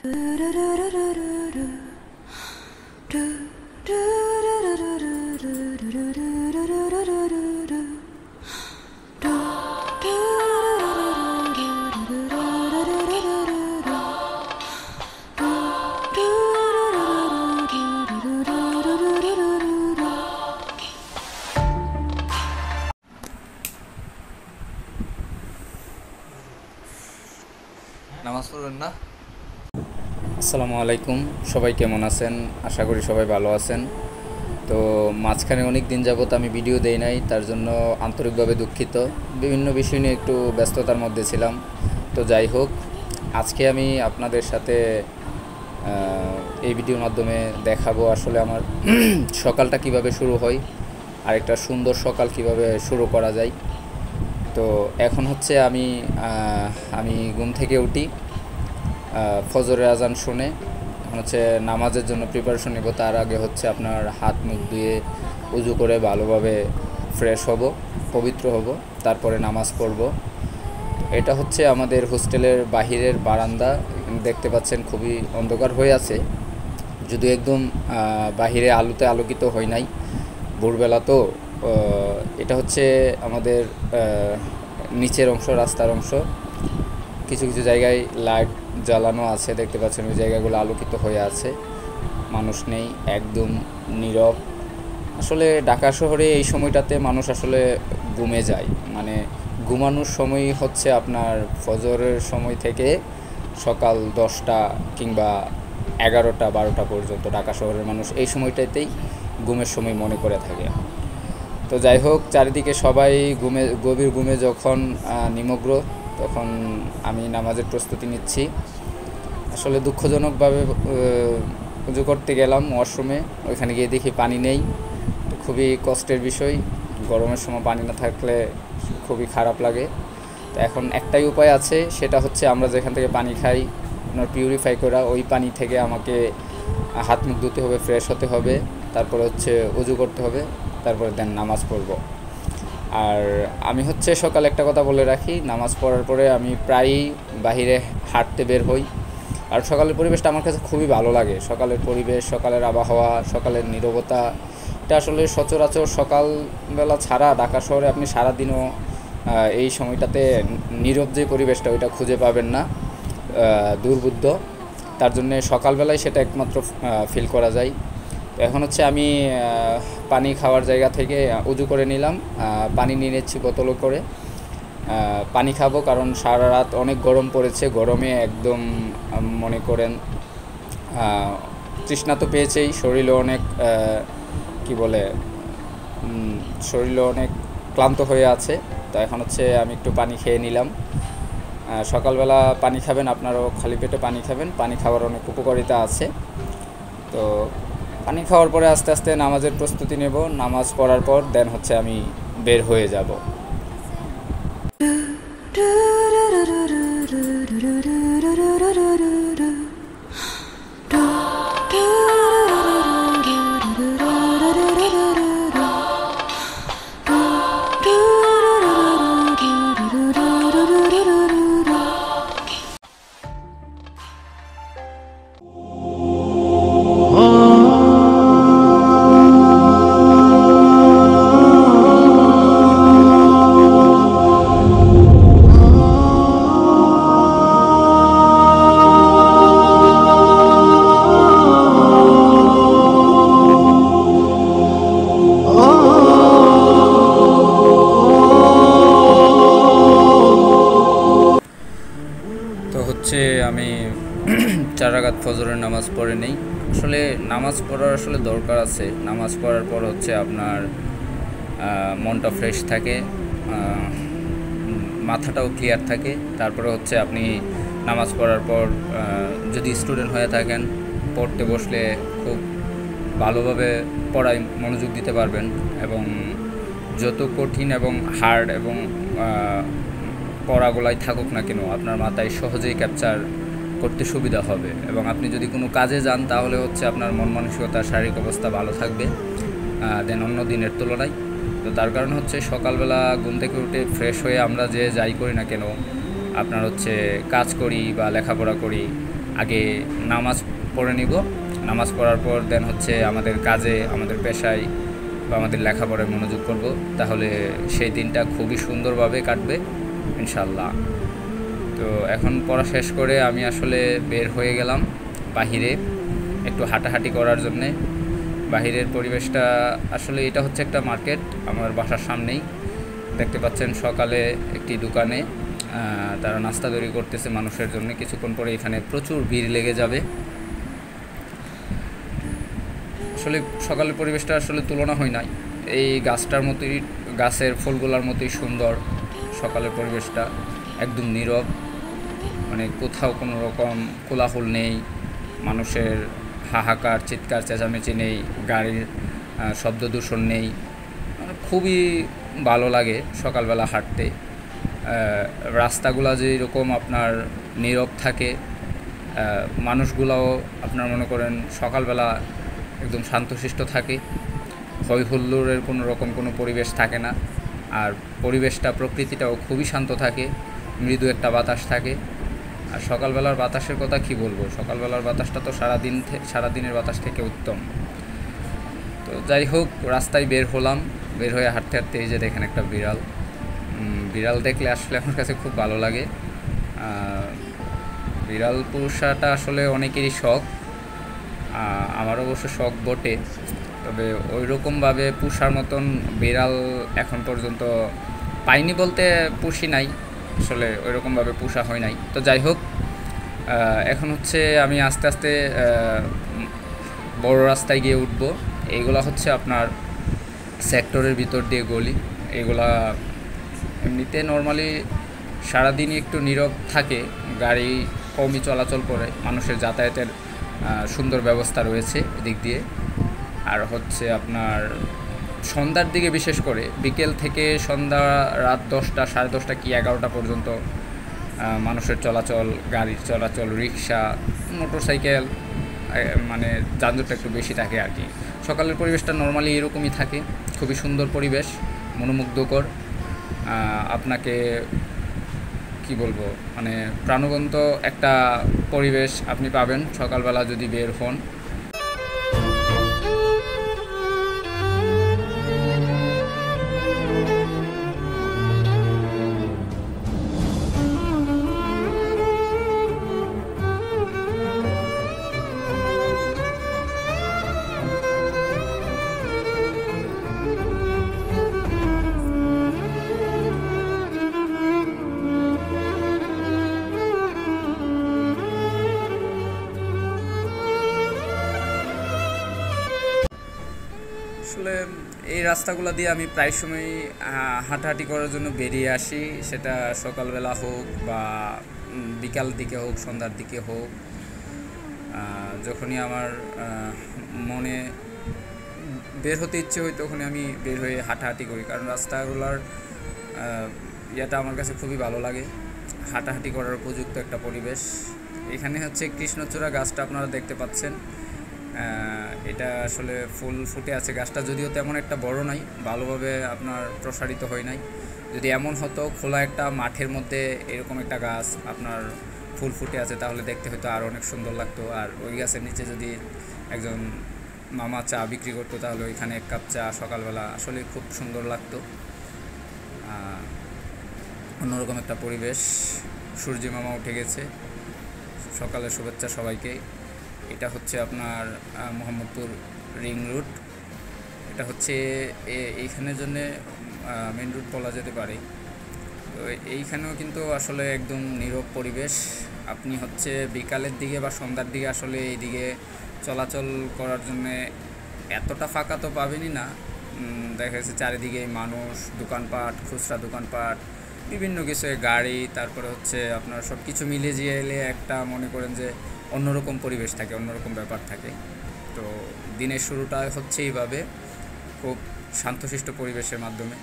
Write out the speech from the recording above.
নামাজ পড়বেন না? আসসালামু আলাইকুম, সবাই কেমন আছেন? আশা করি সবাই ভালো আছেন। তো মাঝখানে অনেক দিন যাবত আমি ভিডিও দেই নাই, তার জন্য আন্তরিকভাবে দুঃখিত। বিভিন্ন বিষয় নিয়ে একটু ব্যস্ততার মধ্যে ছিলাম। তো যাই হোক, আজকে আমি আপনাদের সাথে এই ভিডিওর মাধ্যমে দেখাবো আসলে আমার সকালটা কিভাবে শুরু হয় আর একটা সুন্দর সকাল কিভাবে শুরু করা যায়। তো এখন হচ্ছে আমি ঘুম থেকে উঠি, ফজরের আজান শুনে এখন হচ্ছে নামাজের জন্য প্রিপারেশন নেব। তার আগে হচ্ছে আপনার হাত মুখ ধুয়ে উজু করে ভালোভাবে ফ্রেশ হব, পবিত্র হব, তারপরে নামাজ পড়ব। এটা হচ্ছে আমাদের হোস্টেলের বাহিরের বারান্দা, দেখতে পাচ্ছেন খুবই অন্ধকার হয়ে আছে, যদি একদম বাহিরে আলোতে আলোকিত হয় নাই, ভোরবেলা তো। এটা হচ্ছে আমাদের নিচের অংশ, রাস্তার অংশ। কিছু কিছু জায়গায় লাইট জ্বালানো আছে, দেখতে পাচ্ছেন ওই জায়গাগুলো আলোকিত হয়ে আছে, মানুষ নেই, একদম নীরব। আসলে ঢাকা শহরে এই সময়টাতে মানুষ আসলে ঘুমে যায়, মানে ঘুমানোর সময় হচ্ছে আপনার ফজরের সময় থেকে সকাল 10টা কিংবা 11টা 12টা পর্যন্ত ঢাকা শহরের মানুষ এই সময়টাতেই ঘুমের সময় মনে করে থাকে। তো যাই হোক, চারিদিকে সবাই গভীর ঘুমে যখন নিমগ্ন, তখন আমি নামাজের প্রস্তুতি নিচ্ছি। আসলে দুঃখজনকভাবে উজু করতে গেলাম ওয়াশরুমে, ওইখানে গিয়ে দেখি পানি নেই। তো খুবই কষ্টের বিষয়, গরমের সময় পানি না থাকলে খুবই খারাপ লাগে। তো এখন একটাই উপায় আছে, সেটা হচ্ছে আমরা যেখান থেকে পানি খাই আপনার পিউরিফাই করা, ওই পানি থেকে আমাকে হাত মুখ ধুতে হবে, ফ্রেশ হতে হবে, তারপরে হচ্ছে উজু করতে হবে, তারপরে দেন নামাজ পড়ব। আর আমি হচ্ছে সকালে একটা কথা বলে রাখি, নামাজ পড়ার পরে আমি প্রায়ই বাহিরে হাঁটতে বের হই। আর সকালের পরিবেশটা আমার কাছে খুবই ভালো লাগে। সকালের পরিবেশ, সকালের আবহাওয়া, সকালের নীরবতা, এটা আসলে সচরাচর সকালবেলা ছাড়া ঢাকা শহরে আপনি সারাদিনও এই সময়টাতে নীরব যে পরিবেশটা ওইটা খুঁজে পাবেন না, দুর্বোধ্য। তার জন্যে সকালবেলায় সেটা একমাত্র ফিল করা যায়। তো এখন হচ্ছে আমি পানি খাওয়ার জায়গা থেকে উজু করে নিলাম, পানি নিয়ে নিচ্ছি বোতলে করে, পানি খাবো, কারণ সারা রাত অনেক গরম পড়েছে। গরমে একদম মনে করেন তৃষ্ণা তো পেয়েছেই, শরীরে অনেক শরীরে অনেক ক্লান্ত হয়ে আছে। তো এখন হচ্ছে আমি একটু পানি খেয়ে নিলাম। সকালবেলা পানি খাবেন, আপনারাও খালি পেটে পানি খাবেন, পানি খাওয়ার অনেক উপকারিতা আছে। তো পানি খাওয়ার পরে আস্তে আস্তে নামাজের প্রস্তুতি নেব। নামাজ পড়ার পর দেন হচ্ছে আমি বের হয়ে যাব। আমি 4 রাকাত ফজরের নামাজ পড়ে নেই। আসলে নামাজ পড়ার আসলে দরকার আছে। নামাজ পড়ার পর হচ্ছে আপনার মনটা ফ্রেশ থাকে, মাথাটাও ক্লিয়ার থাকে। তারপরে হচ্ছে আপনি নামাজ পড়ার পর যদি স্টুডেন্ট হয়ে থাকেন, পড়তে বসলে খুব ভালোভাবে পড়ায় মনোযোগ দিতে পারবেন, এবং যত কঠিন এবং হার্ড এবং পড়াগুলাই থাকুক না কেন আপনার মাথায় সহজেই ক্যাপচার করতে সুবিধা হবে। এবং আপনি যদি কোনো কাজে যান তাহলে হচ্ছে আপনার মন মানসিকতা, শারীরিক অবস্থা ভালো থাকবে দেন অন্য দিনের তুলনায়। তো তার কারণ হচ্ছে সকালবেলা ঘুম থেকে উঠে ফ্রেশ হয়ে আমরা যে যাই করি না কেন, আপনার হচ্ছে কাজ করি বা লেখাপড়া করি, আগে নামাজ পড়ে নিব, নামাজ পড়ার পর দেন হচ্ছে আমাদের কাজে, আমাদের পেশায় বা আমাদের লেখাপড়ায় মনোযোগ করব। তাহলে সেই দিনটা খুবই সুন্দরভাবে কাটবে ইনশাল্লাহ। তো এখন পড়া শেষ করে আমি আসলে বের হয়ে গেলাম বাহিরে একটু হাঁটাহাঁটি করার জন্যে। বাহিরের পরিবেশটা আসলে, এটা হচ্ছে একটা মার্কেট আমার বাসার সামনেই, দেখতে পাচ্ছেন। সকালে একটি দোকানে তারা নাস্তা তৈরি করতেছে মানুষের জন্য। কিছুক্ষণ পরে এখানে প্রচুর ভিড় লেগে যাবে। আসলে সকালের পরিবেশটা আসলে তুলনা হয় নাই, এই গাছটার মতোই, গাছের ফুলগুলার মতোই সুন্দর। সকালের পরিবেশটা একদম নীরব, মানে কোথাও কোনো রকম কোলাহল নেই, মানুষের হাহাকার, চিৎকার চেঁচামেচি নেই, গাড়ির শব্দ দূষণ নেই। খুবই ভালো লাগে সকালবেলা হাঁটতে। রাস্তাগুলো যেরকম আপনার নীরব থাকে, মানুষগুলোও আপনার মনে করেন সকালবেলা একদম শান্তশিষ্ট থাকে, হই হুল্লোড়ের কোনো রকম কোনো পরিবেশ থাকে না। আর পরিবেশটা, প্রকৃতিটাও খুবই শান্ত থাকে, মৃদু একটা বাতাস থাকে। আর সকালবেলার বাতাসের কথা কি বলবো, সকালবেলার বাতাসটা তো সারাদিনের বাতাস থেকে উত্তম। তো যাই হোক, রাস্তায় বের হলাম, বের হয়ে হাঁটতে হাঁটতে এই যে দেখেন একটা বিড়াল। বিড়াল দেখলে আসলে আমার কাছে খুব ভালো লাগে। বিড়াল পোষাটা আসলে অনেকেরই শখ, আমার অবশ্য শখ বটে। তবে ওই রকমভাবে পোষার মতন বিড়াল এখন পর্যন্ত পাইনি, বলতে পুষি নাই আসলে, ওই রকমভাবে পোষা হয় নাই। তো যাই হোক, এখন হচ্ছে আমি আস্তে আস্তে বড় রাস্তায় গিয়ে উঠব। এইগুলা হচ্ছে আপনার সেক্টরের ভিতর দিয়ে গলি। এগুলা এমনিতে নর্মালি সারাদিনই একটু নীরব থাকে, গাড়ি কমই চলাচল করে, মানুষের যাতায়াতের সুন্দর ব্যবস্থা রয়েছে এদিক দিয়ে। আর হচ্ছে আপনার সন্ধ্যার দিকে, বিশেষ করে বিকেল থেকে সন্ধ্যা রাত 10টা, 10:30 কি 11টা পর্যন্ত মানুষের চলাচল, গাড়ির চলাচল, রিক্সা, মোটরসাইকেল, মানে যানজটটা একটু বেশি থাকে আর কি। সকালের পরিবেশটা নর্মালি এরকমই থাকে, খুবই সুন্দর পরিবেশ, মনোমুগ্ধকর। আপনাকে কি বলবো, মানে প্রাণবন্ত একটা পরিবেশ আপনি পাবেন সকালবেলা যদি বের হন। আসলে এই রাস্তাগুলো দিয়ে আমি প্রায় সময় হাঁটাহাঁটি করার জন্য বেরিয়ে আসি, সেটা সকালবেলা হোক বা বিকাল দিকে হোক, সন্ধ্যার দিকে হোক। যখনই আমার মনে বের হতে ইচ্ছে হয় তখনই আমি বের হয়ে হাঁটাহাঁটি করি, কারণ রাস্তাগুলোর ইয়েটা আমার কাছে খুবই ভালো লাগে, হাঁটাহাঁটি করার উপযুক্ত একটা পরিবেশ। এখানে হচ্ছে কৃষ্ণচূড়া গাছটা আপনারা দেখতে পাচ্ছেন, এটা আসলে ফুল ফুটে আছে। গাছটা যদিও তেমন একটা বড় নাই, ভালোভাবে আপনার প্রসারিত হয় নাই। যদি এমন হতো খোলা একটা মাঠের মধ্যে এরকম একটা গাছ আপনার ফুল ফুটে আছে, তাহলে দেখতে হয়তো আরও অনেক সুন্দর লাগতো। আর ওই গাছের নিচে যদি একজন মামা চা বিক্রি করতো, তাহলে ওইখানে 1 কাপ চা সকালবেলা আসলে খুব সুন্দর লাগতো। অন্যরকম একটা পরিবেশ। সূর্য মামা উঠে গেছে, সকালের শুভেচ্ছা সবাইকে। এটা হচ্ছে আপনার মোহাম্মদপুর রিং রোড, এটা হচ্ছে এইখানের জন্যে মেন রোড বলা যেতে পারে। তো এইখানেও কিন্তু আসলে একদম নীরব পরিবেশ। আপনি হচ্ছে বিকালের দিকে বা সন্ধ্যার দিকে আসলে এইদিকে চলাচল করার জন্যে এতটা ফাঁকা তো পাবেনই না। দেখা যাচ্ছে চারিদিকে মানুষ, দোকানপাট, খুচরা দোকানপাট, বিভিন্ন কিছু গাড়ি, তারপরে হচ্ছে আপনার সব কিছু মিলে জিয়ে এলে একটা মনে করেন যে অন্যরকম পরিবেশ থাকে, অন্যরকম ব্যাপার থাকে। তো দিনের শুরুটা হচ্ছে এইভাবে, খুব শান্তশিষ্ট পরিবেশের মাধ্যমে।